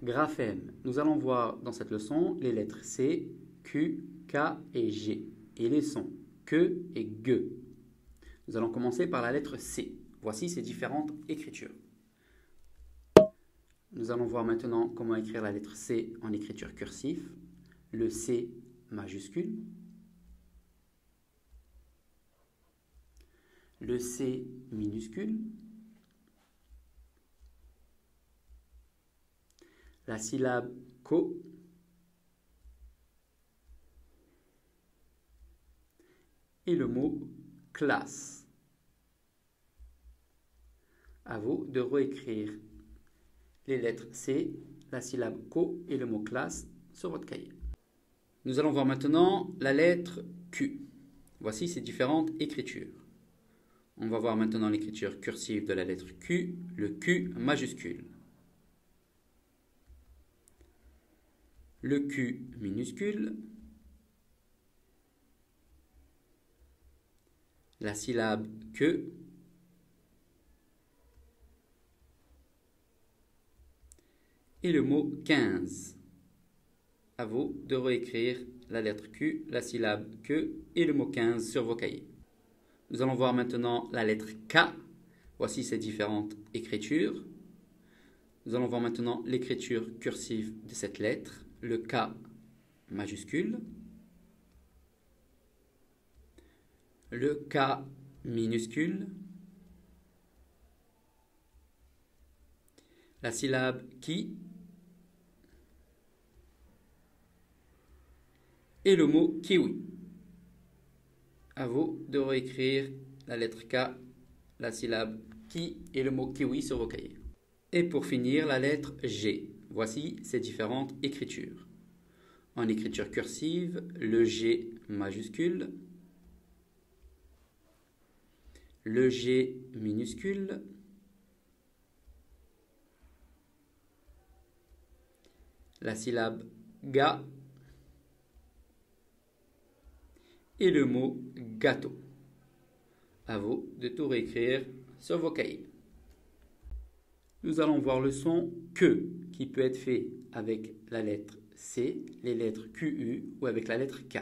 Graphème. Nous allons voir dans cette leçon les lettres C, Q, K et G et les sons que et ge. Nous allons commencer par la lettre C. Voici ses différentes écritures. Nous allons voir maintenant comment écrire la lettre C en écriture cursive. Le C majuscule. Le C minuscule. La syllabe ko. Et le mot classe. À vous de réécrire les lettres C, la syllabe ko et le mot classe sur votre cahier. Nous allons voir maintenant la lettre Q. Voici ses différentes écritures. On va voir maintenant l'écriture cursive de la lettre Q, le Q majuscule. Le Q minuscule. La syllabe que. Et le mot 15. À vous de réécrire la lettre Q, la syllabe que et le mot 15 sur vos cahiers. Nous allons voir maintenant la lettre K. Voici ses différentes écritures. Nous allons voir maintenant l'écriture cursive de cette lettre, le K majuscule, le K minuscule, la syllabe qui et le mot kiwi. À vous de réécrire la lettre K, la syllabe qui et le mot kiwi sur vos cahiers. Et pour finir, la lettre G. Voici ses différentes écritures. En écriture cursive, le G majuscule, le G minuscule, la syllabe ga et le mot gâteau. À vous de tout réécrire sur vos cahiers. Nous allons voir le son que qui peut être fait avec la lettre C, les lettres QU ou avec la lettre K.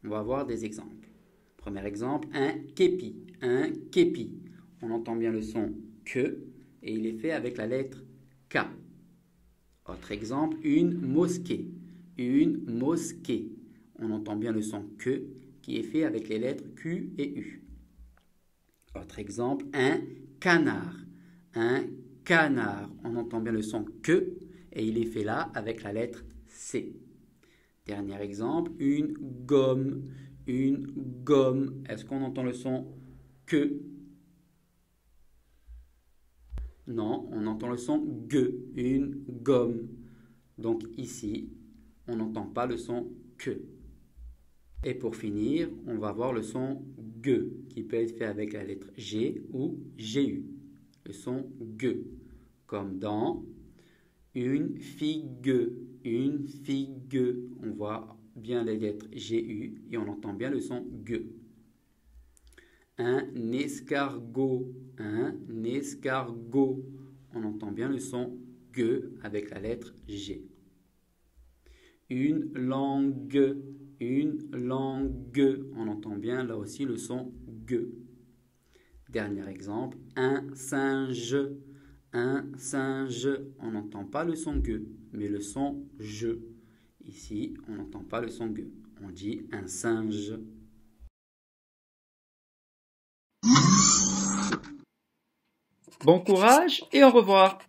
On va voir des exemples. Premier exemple, un képi. Un képi. On entend bien le son que et il est fait avec la lettre K. Autre exemple, une mosquée. Une mosquée. On entend bien le son que qui est fait avec les lettres Q et U. Autre exemple, un canard. Un canard. On entend bien le son que et il est fait là avec la lettre C. Dernier exemple, une gomme. Une gomme. Est-ce qu'on entend le son que? Non, on entend le son ge. Une gomme. Donc ici, on n'entend pas le son que. Et pour finir, on va voir le son ge qui peut être fait avec la lettre G ou GU. Le son ge. Comme dans une figue. Une figue. On voit bien les lettres GU et on entend bien le son ge. Un escargot. Un escargot. On entend bien le son ge avec la lettre G. Une langue. Une langue. On entend bien là aussi le son ge. Dernier exemple, un singe. Un singe. On n'entend pas le son ge, mais le son je. Ici, on n'entend pas le son ge. On dit un singe. Bon courage et au revoir.